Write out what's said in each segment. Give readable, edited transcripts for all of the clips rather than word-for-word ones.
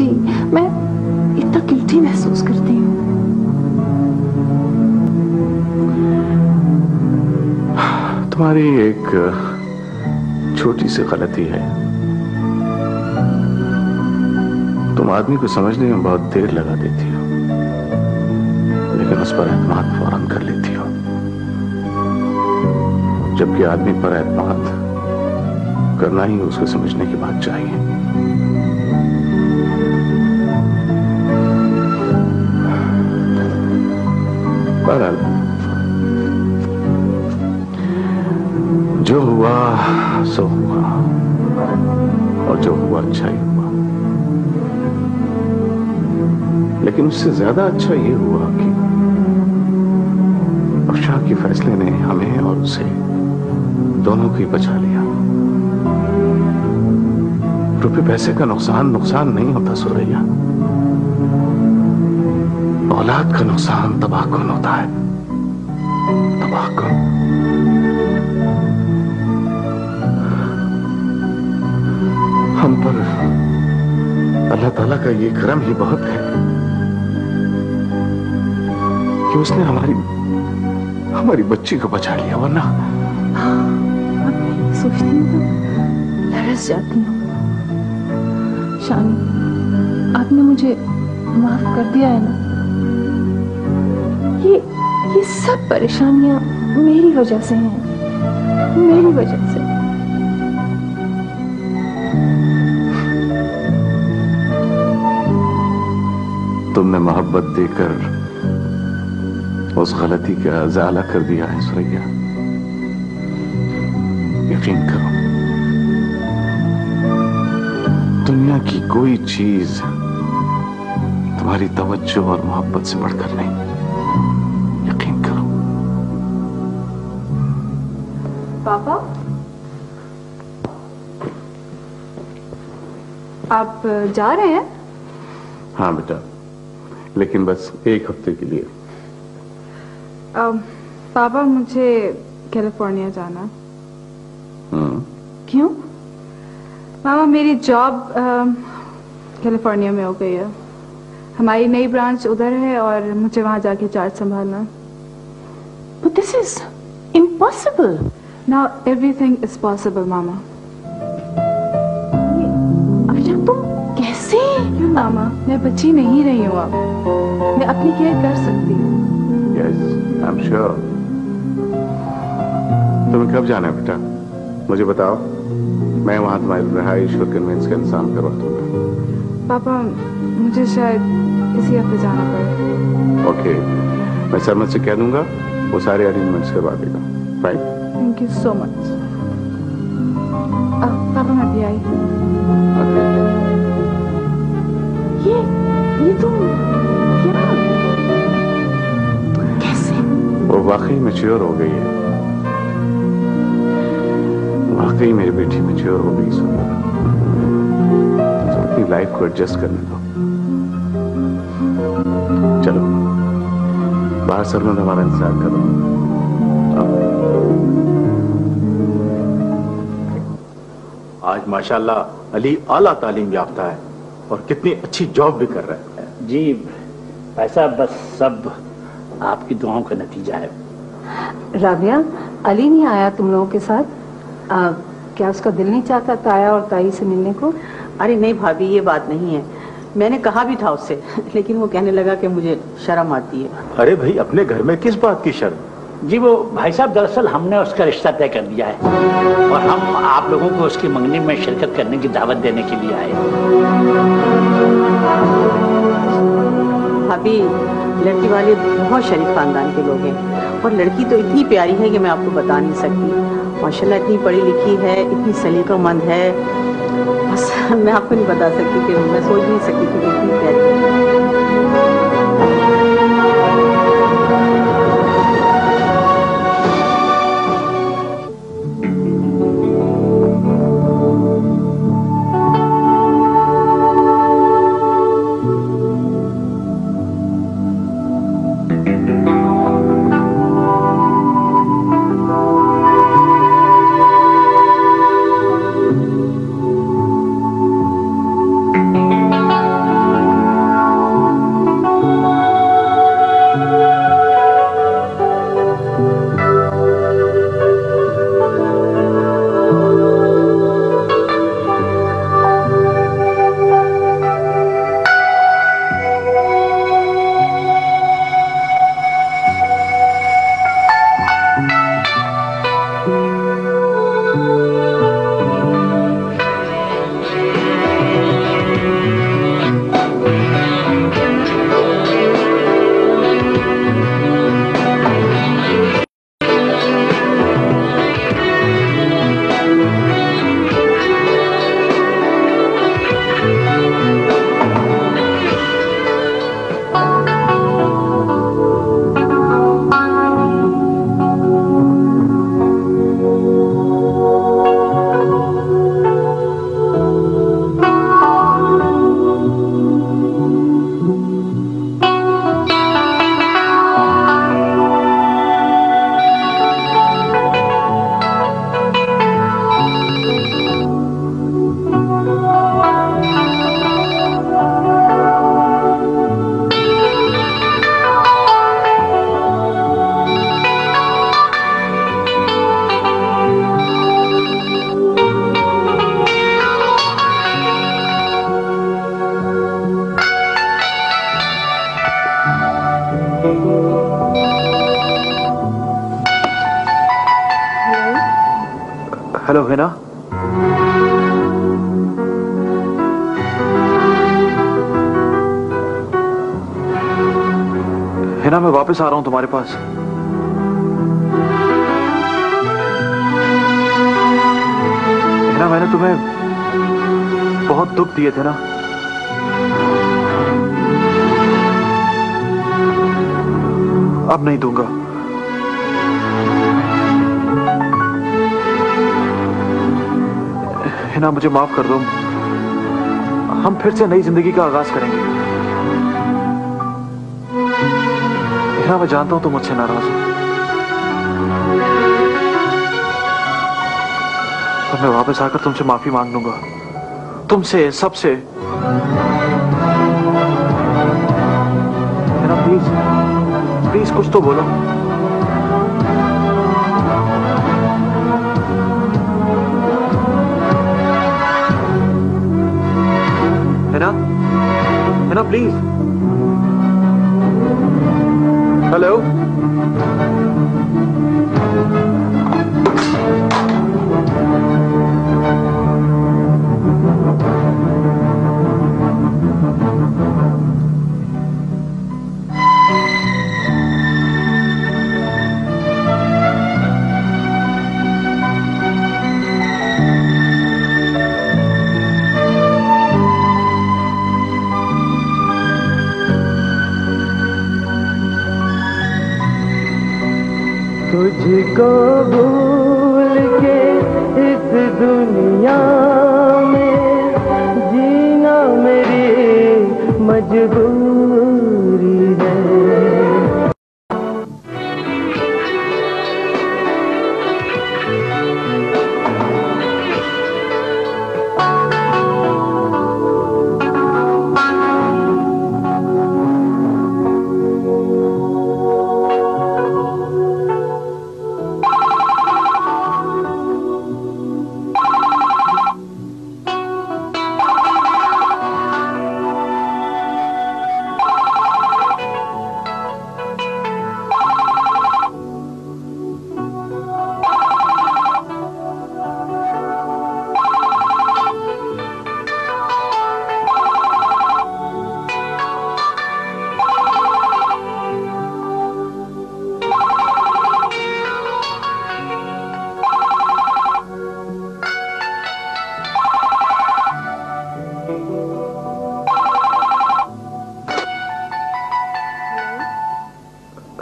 जी, मैं इतना गिल्टी महसूस करती हूँ। तुम्हारी एक छोटी सी गलती है। तुम आदमी को समझने में बहुत देर लगा देती हो, लेकिन उस पर एतमाद फौरन कर लेती हो, जबकि आदमी पर एतमाद करना ही उसको समझने की बात चाहिए। बहरहाल जो हुआ सो हुआ, और जो हुआ अच्छा ही हुआ। लेकिन उससे ज्यादा अच्छा ये हुआ कि अफशां के फैसले ने हमें और उसे दोनों को ही बचा लिया। रुपए पैसे का नुकसान नहीं होता सुरैया, औलाद का नुकसान तबाहकुन होता है, तबाहकुन। हम पर अल्लाह ताला का ये करम ही बहुत है कि उसने हमारी बच्ची को बचा लिया, वरना सोचती हूँ तो लरस जाती हूँ। शानी, आपने मुझे माफ कर दिया है ना? ये सब परेशानियां मेरी वजह से हैं, मेरी वजह से। तुमने मोहब्बत देकर उस गलती का इजाला कर दिया है सुरैया। यकीन करो, दुनिया की कोई चीज तुम्हारी तवज्जो और मोहब्बत से बढ़कर नहीं। यकीन करो। पापा, आप जा रहे हैं? हाँ बेटा, लेकिन बस एक हफ्ते के लिए। पापा, मुझे कैलिफोर्निया जाना। क्यों? पापा, मेरी जॉब कैलिफोर्निया में हो गई है। हमारी नई ब्रांच उधर है और मुझे वहां जाके चार्ज संभालना। But this is impossible. Now everything is possible, मामा। अच्छा, तुम कैसे? क्यों मामा, मैं बच्ची नहीं रही हूँ अब, मैं अपनी केयर कर सकती हूँ। Yes, I'm sure. तुम्हें कब जाना है बेटा? मुझे बताओ, मैं वहां तुम्हारी रिहाइश और कन्वेंस का इंतजाम करवा दूंगा। पापा, मुझे शायद इसी हफ्ते जाना पड़े। ओके, मैं सरमद से कह दूंगा, वो सारे अरेंजमेंट्स करवा देगा। Fine. Thank you so much. पापा, मैं भी आई। ये तुम क्या? कैसे? वो वाकई मैच्योर हो गई है, वाकई मेरी बेटी मैच्योर हो गई। सुनो, तो अपनी लाइफ को एडजस्ट करने दो। चलो, बाहर सरमद हमारा इंतजार कर रहा हूं। आज माशाल्लाह अली आला तालीम याफ्ता है और कितनी अच्छी जॉब भी कर रहा है। जी, ऐसा बस सब आपकी दुआओं का नतीजा है। राबिया, अली नहीं आया तुम लोगों के साथ? क्या उसका दिल नहीं चाहता ताया और ताई से मिलने को? अरे नहीं भाभी, ये बात नहीं है। मैंने कहा भी था उससे, लेकिन वो कहने लगा कि मुझे शर्म आती है। अरे भाई, अपने घर में किस बात की शर्म? जी वो भाई साहब, दरअसल हमने उसका रिश्ता तय कर दिया है और हम आप लोगों को उसकी मंगनी में शिरकत करने की दावत देने के लिए आए। भाभी, लड़की वाले बहुत शरीफ खानदान के लोग हैं और लड़की तो इतनी प्यारी है कि मैं आपको बता नहीं सकती। माशाल्लाह इतनी पढ़ी लिखी है, इतनी सलीकामंद है, बस मैं आपको नहीं बता सकती कि मैं सोच नहीं सकती कि इतनी प्यारी है। हेलो हिना, हिना मैं वापस आ रहा हूं तुम्हारे पास। हिना मैंने तुम्हें बहुत दुख दिए थे ना, अब नहीं दूंगा। हिना मुझे माफ कर दो, हम फिर से नई जिंदगी का आगाज करेंगे। हिना मैं जानता हूं तुम मुझसे नाराज हो, पर मैं वापस आकर तुमसे माफी मांग लूंगा, तुमसे, सबसे। हिना प्लीज, प्लीज कुछ तो बोलो। हिना, हिना प्लीज। हेलो, तुझको भूल के इस दुनिया में जीना मेरी मजबूरी है।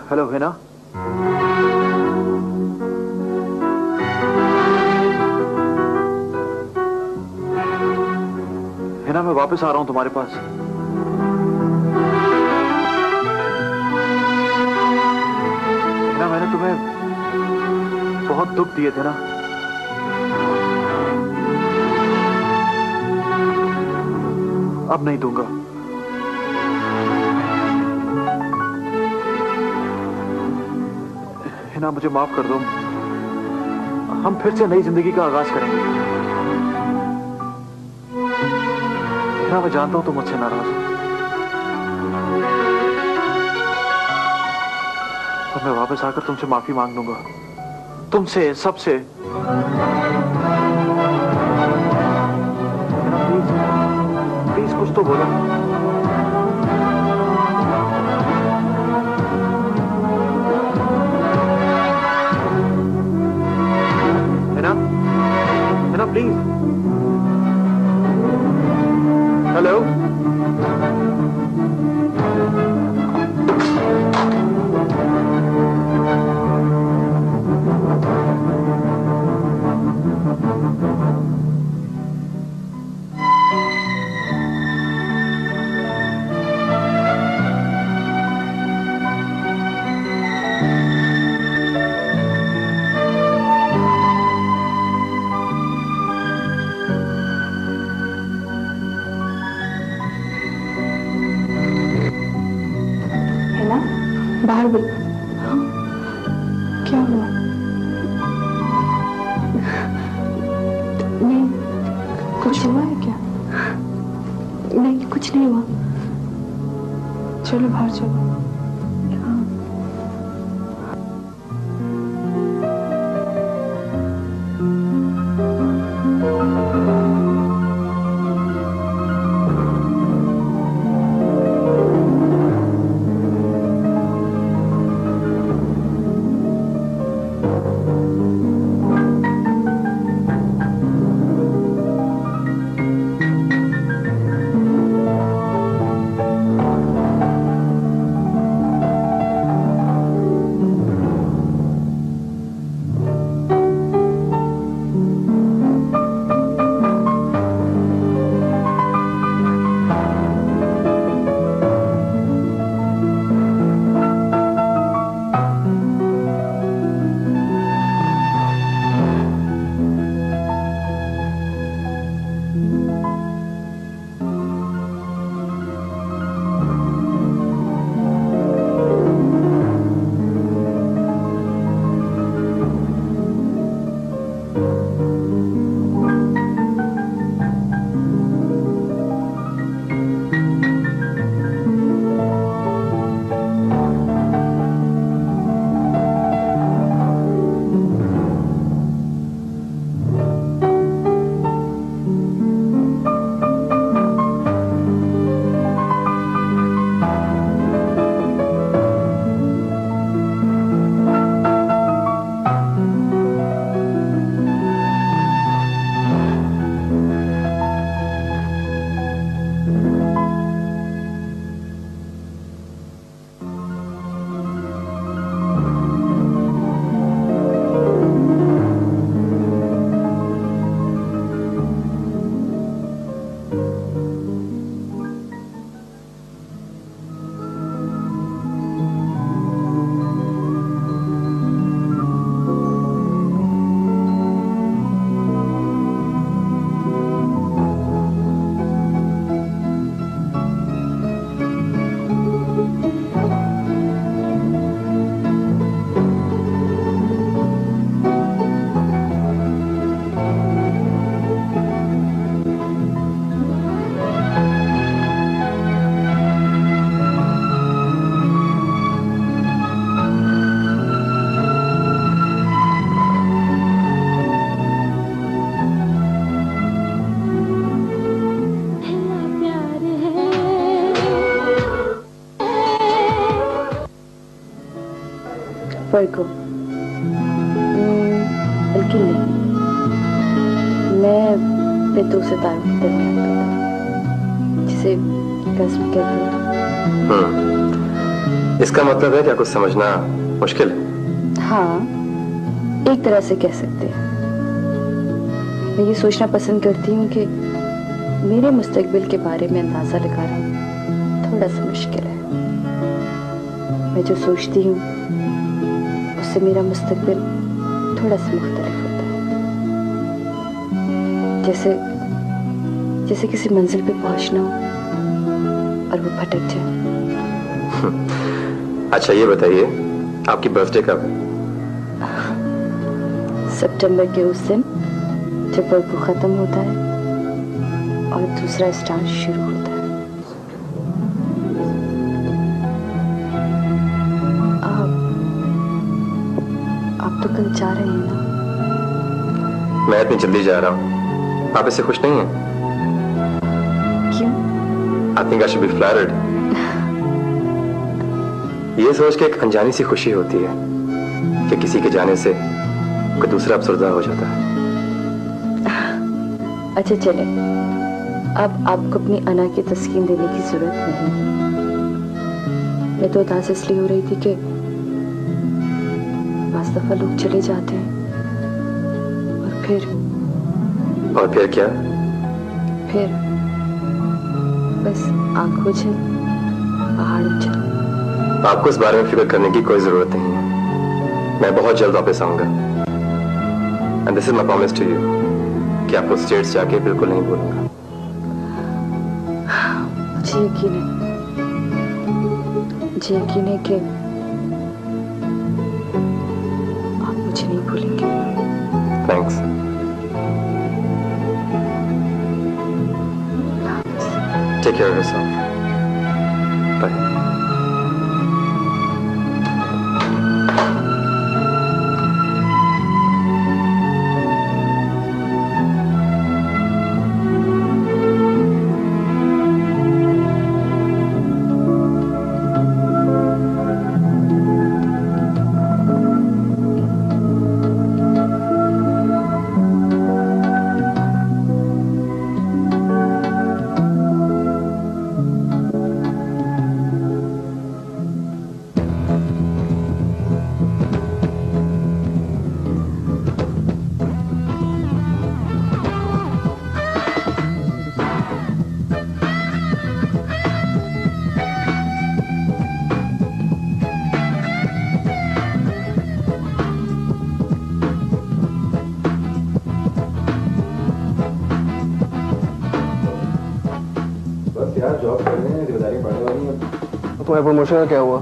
हेलो हिना, हिना मैं वापस आ रहा हूं तुम्हारे पास। हिना मैंने तुम्हें बहुत दुख दिए थे ना, अब नहीं दूंगा। हिना मुझे माफ कर दो, हम फिर से नई जिंदगी का आगाज करेंगे। हिना मैं जानता हूं तुम मुझसे नाराज हो, पर मैं वापस आकर तुमसे माफी मांग लूंगा, तुमसे, सबसे। हिना प्लीज, प्लीज कुछ तो बोलो। हिना प्लीज। हेलो, बाहर बोल। क्या हुआ? नहीं, कुछ हुआ है क्या? नहीं, कुछ नहीं हुआ। चलो बाहर चलो। सफर को? बिल्कुल नहीं, मैं बेतों से ताल्लुक रखता था, जिसे कसम कहते हैं। इसका मतलब है क्या कुछ समझना मुश्किल है? हाँ, एक तरह से कह सकते हैं। मैं ये सोचना पसंद करती हूँ कि मेरे मुस्तकबिल के बारे में अंदाजा लगाना थोड़ा सा मुश्किल है। मैं जो सोचती हूँ उससे मेरा मुस्तकबिल थोड़ा सा मुख्तलिफ होता है। जैसे किसी मंजिल पे पहुंचना हो और वो भटक जाए। अच्छा ये बताइए, आपकी बर्थडे कब है? सितंबर के उस दिन जब वर्क खत्म होता है और दूसरा स्टार्ट शुरू होता है। आप तो कल जा रहे हैं ना? मैं इतनी जल्दी जा रहा हूँ, आप इससे खुश नहीं हैं? क्यों? I think I should be flattered. ये सोच के एक अनजानी सी खुशी होती है कि किसी के जाने से कोई दूसरा अफसरदा हो जाता है। अच्छा चले, अब आपको अपनी अना की तस्कीन देने की जरूरत नहीं। मैं तो उदास इसलिए हो रही थी कि पांच दफा लोग चले जाते हैं और फिर क्या? फिर बस आंख उछल, पहाड़ उछल। आपको इस बारे में फिक्र करने की कोई जरूरत नहीं है। मैं बहुत जल्द वापस आऊंगा। And this is my promise to you कि आपको स्टेट्स जाके बिल्कुल नहीं भूलूंगा। मुझे यकीन है कि आप मुझे नहीं भूलेंगे। Thanks. Take care of yourself. Bye. Job कर रहे हैं, जिम्मेदारी बढ़ने वाली है। तुम्हारे प्रमोशन का क्या हुआ?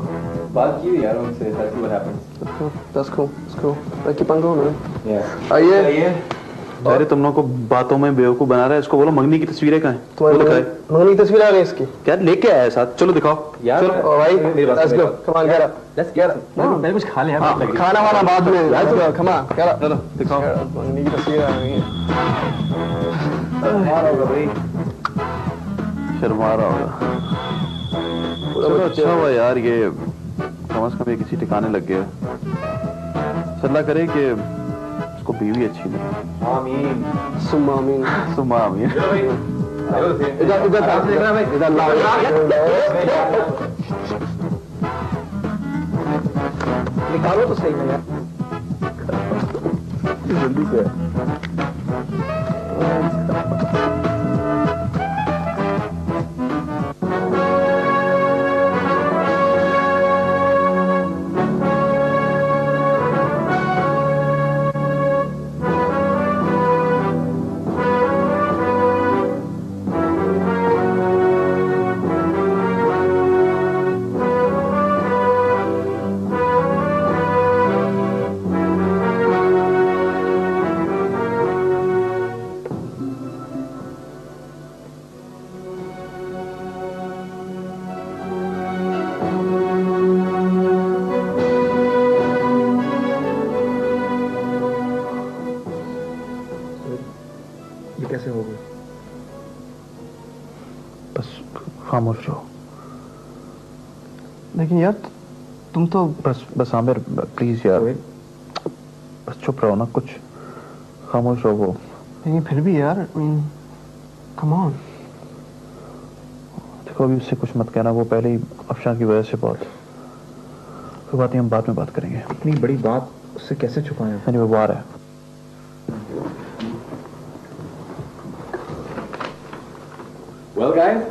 बात की यार उनसे, that's what happened. That's cool, that's cool. मैं की पंगा होना है। Yeah. आइए। अरे तुम लोगों को बातों में बेवकूफ बना रहा है। इसको बोलो मंगनी की तस्वीरें कहाँ हैं? तुम्हारी मंगनी की तस्वीर आ गई इसकी? क्या लेके आया है साथ? चलो दिखाओ। यार भाई, let's go. Come on, get up. Let's get up. मैंने कुछ खा लिया। खाना वाना बाद में। Let's go. Come on, get up. चलो दिखाओ। मंगनी की तस्वीर आ गई है। मार होगा भाई। शर्मा रहा होगा। चलो अच्छा हुआ यार, ये कम से कम ये किसी ठिकाने लग गया। अल्लाह करे कि उसको बीवी अच्छी नहीं। आमीन। सुम्मा आमीन। सुम्मा आमीन। इधर देख रहा भाई, इधर लाओ। निकालो तो सही है यार। जल्दी से। कैसे हो गए? बस खामोश रहो। लेकिन यार तुम तो बस आमिर प्लीज यार, बस चुप रहो ना, कुछ खामोश रहो। नहीं फिर भी यार, कम ऑन। देखो अभी उससे कुछ मत कहना, वो पहले ही अफशान की वजह से बहुत, कोई बात नहीं, हम बाद में बात करेंगे। इतनी बड़ी बात उससे कैसे छुपाएं? नहीं वो आ रहा है। Well guys,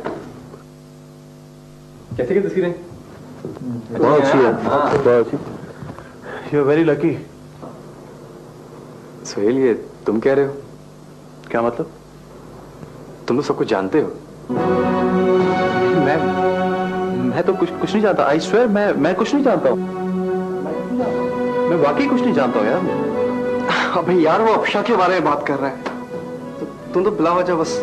कैसे की तस्वीरें? बहुत अच्छी है, बहुत अच्छी। You are very lucky. Suhail, ये तुम कह रहे हो? क्या मतलब? तुम तो सब कुछ जानते हो। मैं तो कुछ नहीं जानता। आई स्वेयर मैं कुछ नहीं जानता हूँ, मैं वाकई कुछ नहीं जानता हूँ यार। अबे यार, वो अफशा के बारे में बात कर रहा है, तुम तो बिला वजह बस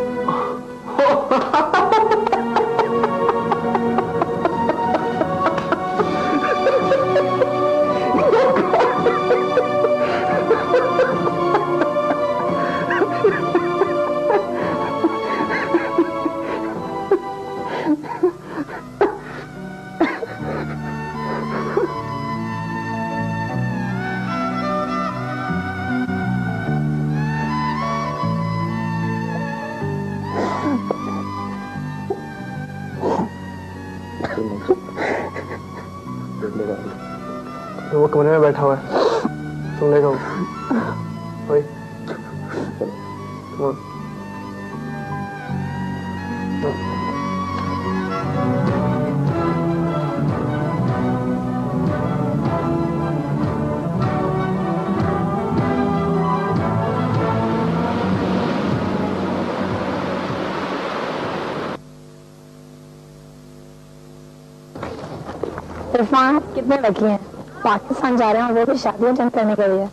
वो कमरे में बैठा हुआ है, तुम ले जाओ। ओए, इरफान, कितने लकी हैं, पाकिस्तान जा रहे हैं और वो भी शादी अटेंड करने के लिए।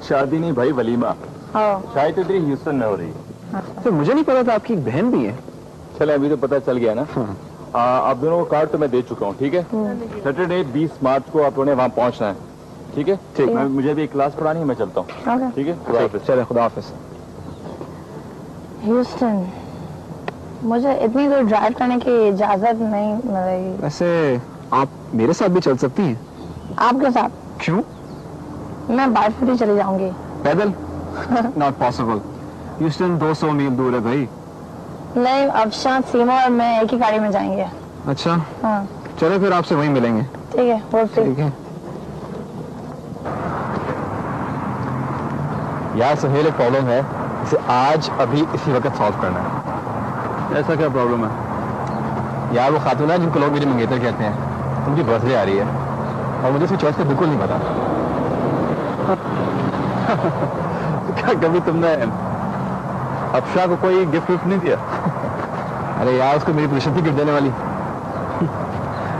शादी नहीं भाई, वलीमा। शायद तेरी ह्यूस्टन में हो रही है। तो मुझे नहीं पता था आपकी एक बहन भी है। चले अभी तो पता चल गया ना। आप दोनों को कार्ड तो मैं दे चुका हूँ, ठीक है। सैटरडे 20 मार्च को आप लोगों ने वहाँ पहुँचना है, ठीक है। ठीक, मुझे भी एक क्लास पढ़ानी है, मैं चलता हूँ, ठीक है। चले, खुदा हाफिज। ह्यूस्टन, मुझे इतनी दूर ड्राइव करने की इजाजत नहीं मिलेगी। वैसे आप मेरे साथ भी चल सकती हैं। आपके साथ? क्यों? मैं बाइक पर ही चली जाऊंगी। पैदल? Not possible. ह्यूस्टन 200 मील दूर है भाई। नहीं, अफशान, सीमा और मैं एक ही गाड़ी में जाएंगे। अच्छा, हाँ। चलो फिर आपसे वहीं मिलेंगे। ठीक है, ठीक है। यार सुहेल, एक प्रॉब्लम है, इसे आज अभी इसी वक्त सॉल्व करना है। ऐसा क्या प्रॉब्लम है? यार वो खातून है जिनको लोग मेरी मंगेतर कहते हैं, उनकी बर्थडे आ रही है और मुझे उसकी चॉइस का बिल्कुल नहीं पता। क्या कभी तुमने अफशा को कोई गिफ्ट नहीं दिया? अरे यार, उसको मेरी पोजीशन थी गिफ्ट देने वाली।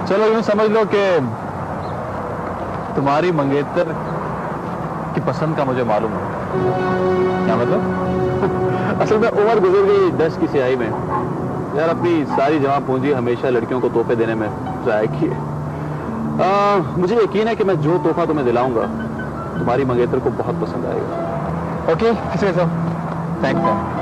चलो यूं समझ लो कि तुम्हारी मंगेतर की पसंद का मुझे मालूम है। क्या मतलब? असल में उम्र गुजर गई डस्ट की स्याही में यार, अपनी सारी जमा पूंजी हमेशा लड़कियों को तोहफे देने में ज़ाया की है। मुझे यकीन है कि मैं जो तोहफा तुम्हें दिलाऊंगा तुम्हारी मंगेतर को बहुत पसंद आएगा। Okay, thanks.